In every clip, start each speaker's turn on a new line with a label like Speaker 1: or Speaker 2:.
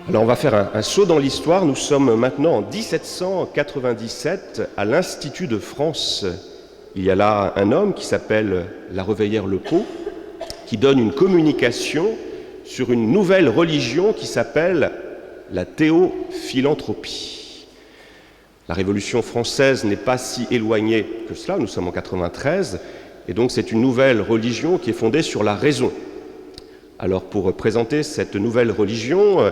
Speaker 1: Alors on va faire un saut dans l'histoire. Nous sommes maintenant en 1797 à l'Institut de France. Il y a là un homme qui s'appelle La Reveillère-le-Pot, qui donne une communication sur une nouvelle religion qui s'appelle la théophilanthropie. La Révolution française n'est pas si éloignée que cela, nous sommes en 93, et donc c'est une nouvelle religion qui est fondée sur la raison. Alors pour présenter cette nouvelle religion,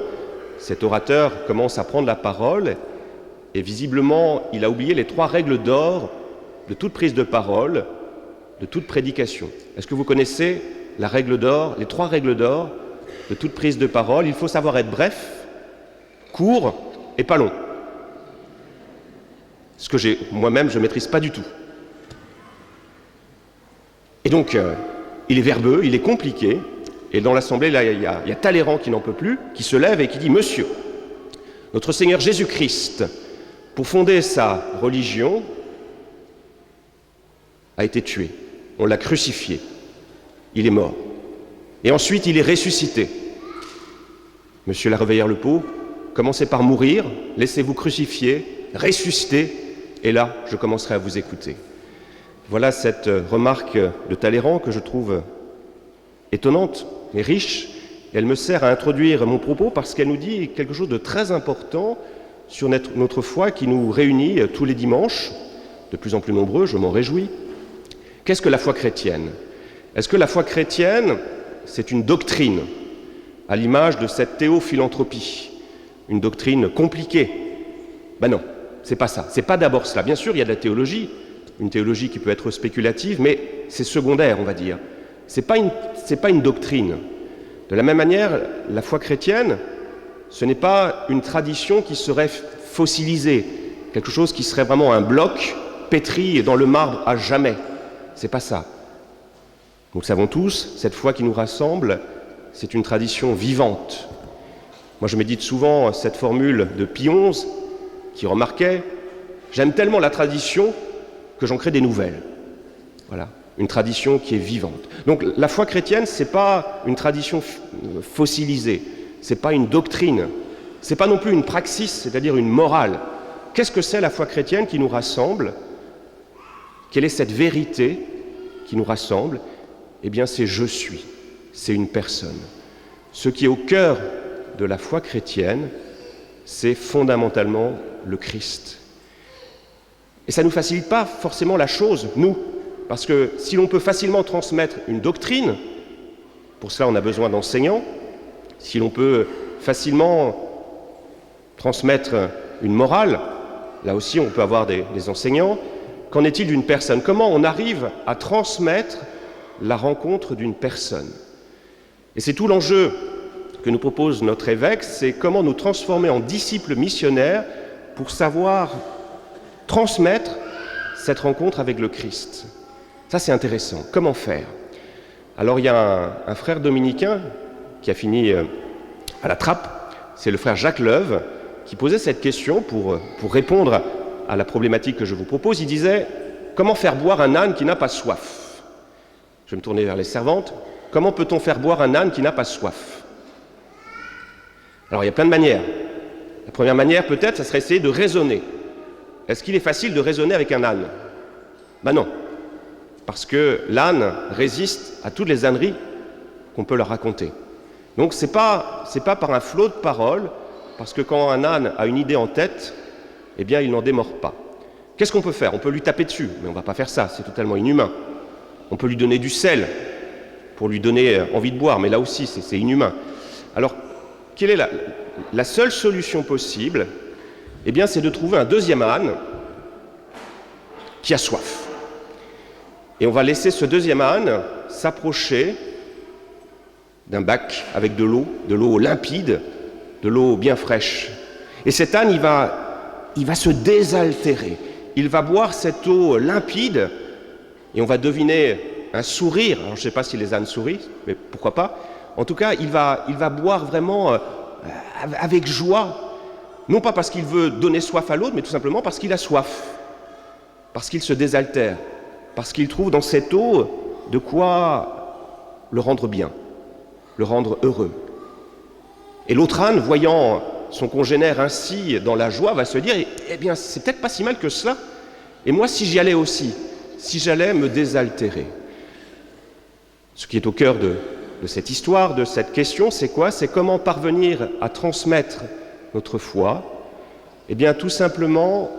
Speaker 1: cet orateur commence à prendre la parole et visiblement il a oublié les 3 règles d'or de toute prise de parole, de toute prédication. Est-ce que vous connaissez la règle d'or, les 3 règles d'or de toute prise de parole? Il faut savoir être bref, court et pas long. Ce que moi-même je ne maîtrise pas du tout. Et donc il est verbeux, il est compliqué. Et dans l'Assemblée, là, il y a Talleyrand qui n'en peut plus, qui se lève et qui dit « Monsieur, notre Seigneur Jésus-Christ, pour fonder sa religion, a été tué. On l'a crucifié. Il est mort. Et ensuite, il est ressuscité. Monsieur La Reveillère-le-Pot, commencez par mourir, laissez-vous crucifier, ressusciter, et là, je commencerai à vous écouter. » Voilà cette remarque de Talleyrand que je trouve étonnante, mais riche. Elle me sert à introduire mon propos parce qu'elle nous dit quelque chose de très important sur notre foi qui nous réunit tous les dimanches, de plus en plus nombreux, je m'en réjouis. Qu'est-ce que la foi chrétienne? Est-ce que la foi chrétienne, c'est une doctrine, à l'image de cette théophilanthropie, une doctrine compliquée? Ben non, c'est pas ça. C'est pas d'abord cela. Bien sûr, il y a de la théologie, une théologie qui peut être spéculative, mais c'est secondaire, on va dire. C'est pas une doctrine. De la même manière, la foi chrétienne, ce n'est pas une tradition qui serait fossilisée, quelque chose qui serait vraiment un bloc pétri dans le marbre à jamais. C'est pas ça. Nous le savons tous, cette foi qui nous rassemble, c'est une tradition vivante. Moi, je médite souvent cette formule de Pie XI qui remarquait « J'aime tellement la tradition que j'en crée des nouvelles. » Voilà. Une tradition qui est vivante. Donc la foi chrétienne, ce n'est pas une tradition fossilisée, ce n'est pas une doctrine, ce n'est pas non plus une praxis, c'est-à-dire une morale. Qu'est-ce que c'est la foi chrétienne qui nous rassemble? Quelle est cette vérité qui nous rassemble? Eh bien c'est « je suis », c'est une personne. Ce qui est au cœur de la foi chrétienne, c'est fondamentalement le Christ. Et ça ne nous facilite pas forcément la chose, nous. Parce que si l'on peut facilement transmettre une doctrine, pour cela on a besoin d'enseignants, si l'on peut facilement transmettre une morale, là aussi on peut avoir des enseignants. Qu'en est-il d'une personne? Comment on arrive à transmettre la rencontre d'une personne? Et c'est tout l'enjeu que nous propose notre évêque, c'est comment nous transformer en disciples missionnaires pour savoir transmettre cette rencontre avec le Christ. Ça, c'est intéressant. Comment faire? Alors, il y a un frère dominicain qui a fini à la trappe, c'est le frère Jacques Leuve, qui posait cette question pour répondre à la problématique que je vous propose. Il disait « Comment faire boire un âne qui n'a pas soif ?» Je vais me tourner vers les servantes. Comment peut-on faire boire un âne qui n'a pas soif? Alors, il y a plein de manières. La première manière, peut-être, ça serait essayer de raisonner. Est-ce qu'il est facile de raisonner avec un âne? Ben non. Parce que l'âne résiste à toutes les âneries qu'on peut leur raconter. Donc c'est pas par un flot de paroles, parce que quand un âne a une idée en tête, eh bien il n'en démord pas. Qu'est-ce qu'on peut faire? On peut lui taper dessus, mais on ne va pas faire ça, c'est totalement inhumain. On peut lui donner du sel pour lui donner envie de boire, mais là aussi c'est inhumain. Alors, quelle est la seule solution possible? Eh bien c'est de trouver un deuxième âne qui a soif. Et on va laisser ce deuxième âne s'approcher d'un bac avec de l'eau limpide, de l'eau bien fraîche. Et cet âne, il va se désaltérer. Il va boire cette eau limpide et on va deviner un sourire. Alors, je ne sais pas si les ânes sourient, mais pourquoi pas. En tout cas, il va boire vraiment avec joie. Non pas parce qu'il veut donner soif à l'autre, mais tout simplement parce qu'il a soif. Parce qu'il se désaltère. Parce qu'il trouve dans cette eau de quoi le rendre bien, le rendre heureux. Et l'autre âne, voyant son congénère ainsi dans la joie, va se dire « Eh bien, c'est peut-être pas si mal que cela. Et moi, si j'y allais aussi, si j'allais me désaltérer ». Ce qui est au cœur de cette histoire, de cette question, c'est quoi? C'est comment parvenir à transmettre notre foi? Eh bien, tout simplement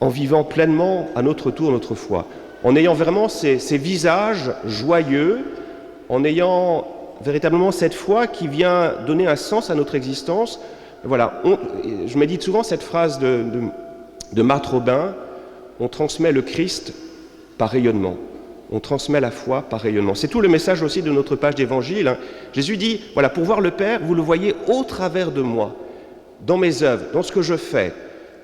Speaker 1: en vivant pleinement à notre tour notre foi, en ayant vraiment ces visages joyeux, en ayant véritablement cette foi qui vient donner un sens à notre existence. Voilà, je médite souvent cette phrase de Marthe Robin, on transmet le Christ par rayonnement. On transmet la foi par rayonnement. C'est tout le message aussi de notre page d'évangile. Jésus dit, voilà, pour voir le Père, vous le voyez au travers de moi, dans mes œuvres, dans ce que je fais.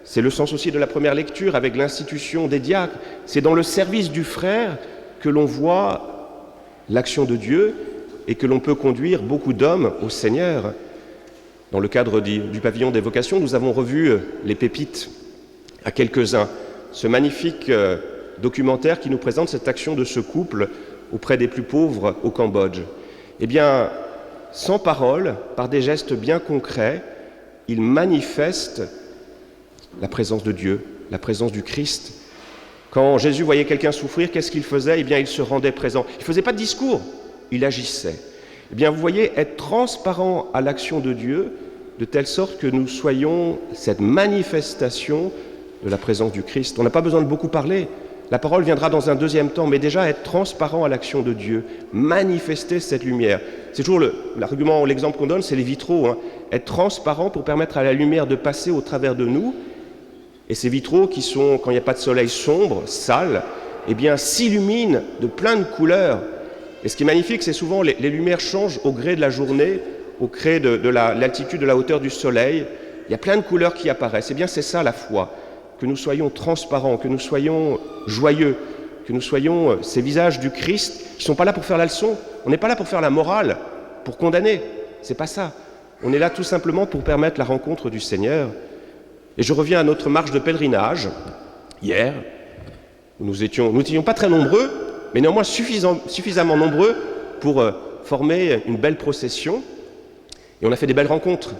Speaker 1: C'est le sens aussi de la première lecture avec l'institution des diacres. C'est dans le service du frère que l'on voit l'action de Dieu et que l'on peut conduire beaucoup d'hommes au Seigneur. Dans le cadre du pavillon des vocations, nous avons revu les pépites à quelques-uns. Ce magnifique documentaire qui nous présente cette action de ce couple auprès des plus pauvres au Cambodge. Eh bien, sans parole, par des gestes bien concrets, il manifeste la présence de Dieu, la présence du Christ. Quand Jésus voyait quelqu'un souffrir, qu'est-ce qu'il faisait? Eh bien, il se rendait présent. Il ne faisait pas de discours, il agissait. Eh bien, vous voyez, être transparent à l'action de Dieu, de telle sorte que nous soyons cette manifestation de la présence du Christ. On n'a pas besoin de beaucoup parler. La parole viendra dans un deuxième temps, mais déjà être transparent à l'action de Dieu, manifester cette lumière. C'est toujours l'argument, l'exemple qu'on donne, c'est les vitraux. Être transparent pour permettre à la lumière de passer au travers de nous. Et ces vitraux qui sont, quand il n'y a pas de soleil, sombres, sales, eh bien, s'illuminent de plein de couleurs. Et ce qui est magnifique, c'est souvent les lumières changent au gré de la journée, au gré de l'altitude, de la hauteur du soleil. Il y a plein de couleurs qui apparaissent. Eh bien, c'est ça la foi. Que nous soyons transparents, que nous soyons joyeux, que nous soyons ces visages du Christ qui ne sont pas là pour faire la leçon. On n'est pas là pour faire la morale, pour condamner. C'est pas ça. On est là tout simplement pour permettre la rencontre du Seigneur. Et je reviens à notre marche de pèlerinage. Hier, nous n'étions pas très nombreux, mais néanmoins suffisamment nombreux pour former une belle procession. Et on a fait des belles rencontres.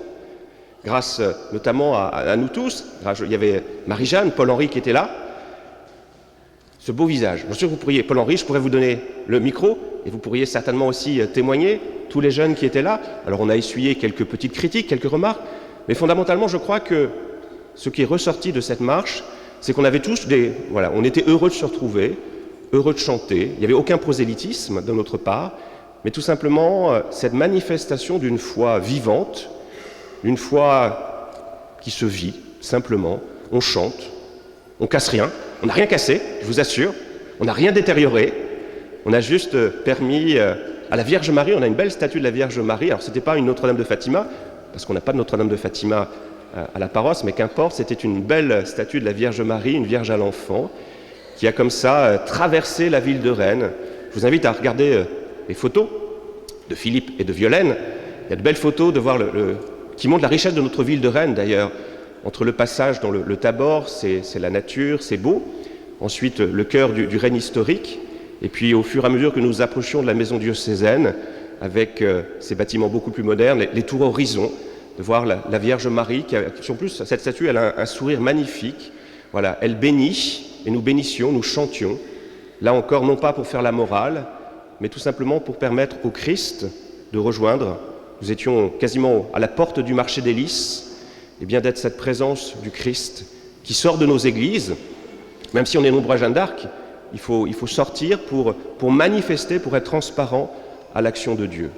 Speaker 1: Grâce notamment à nous tous, il y avait Marie-Jeanne, Paul-Henri qui était là, ce beau visage. Bien sûr, Paul-Henri, je pourrais vous donner le micro, et vous pourriez certainement aussi témoigner, tous les jeunes qui étaient là. Alors on a essuyé quelques petites critiques, quelques remarques, mais fondamentalement, je crois que ce qui est ressorti de cette marche, c'est qu'on avait tous on était heureux de se retrouver, heureux de chanter, il n'y avait aucun prosélytisme de notre part, mais tout simplement cette manifestation d'une foi vivante, une foi qui se vit, simplement, on chante, on casse rien, on n'a rien cassé, je vous assure, on n'a rien détérioré, on a juste permis à la Vierge Marie, on a une belle statue de la Vierge Marie, alors c'était pas une Notre-Dame de Fatima, parce qu'on n'a pas de Notre-Dame de Fatima à la paroisse, mais qu'importe, c'était une belle statue de la Vierge Marie, une Vierge à l'enfant, qui a comme ça traversé la ville de Rennes. Je vous invite à regarder les photos de Philippe et de Violaine, il y a de belles photos de voir qui montre la richesse de notre ville de Rennes d'ailleurs. Entre le passage dans le Tabor, c'est la nature, c'est beau. Ensuite, le cœur du Rennes historique. Et puis, au fur et à mesure que nous approchions de la maison diocésaine, avec ces bâtiments beaucoup plus modernes, les tours horizon, de voir la Vierge Marie, qui en plus, cette statue, elle a un sourire magnifique. Voilà, elle bénit, et nous bénissions, nous chantions. Là encore, non pas pour faire la morale, mais tout simplement pour permettre au Christ de rejoindre. Nous étions quasiment à la porte du marché des Lys, et bien d'être cette présence du Christ qui sort de nos églises, même si on est nombreux à Jeanne d'Arc, il faut sortir pour manifester, pour être transparent à l'action de Dieu.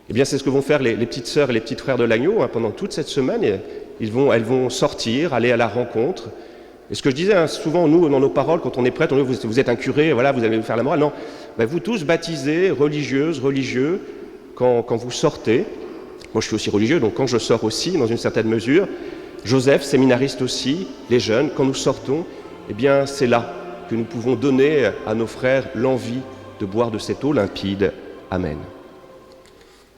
Speaker 1: Eh bien c'est ce que vont faire les petites sœurs et les petits frères de l'Agneau pendant toute cette semaine, et elles vont sortir, aller à la rencontre. Et ce que je disais souvent, nous, dans nos paroles, quand on est prêtre, on dit vous êtes un curé, voilà, vous allez faire la morale. Non, vous tous baptisés, religieuses, religieux, quand vous sortez, moi je suis aussi religieux, donc quand je sors aussi, dans une certaine mesure, Joseph, séminariste aussi, les jeunes, quand nous sortons, eh bien c'est là que nous pouvons donner à nos frères l'envie de boire de cette eau limpide. Amen.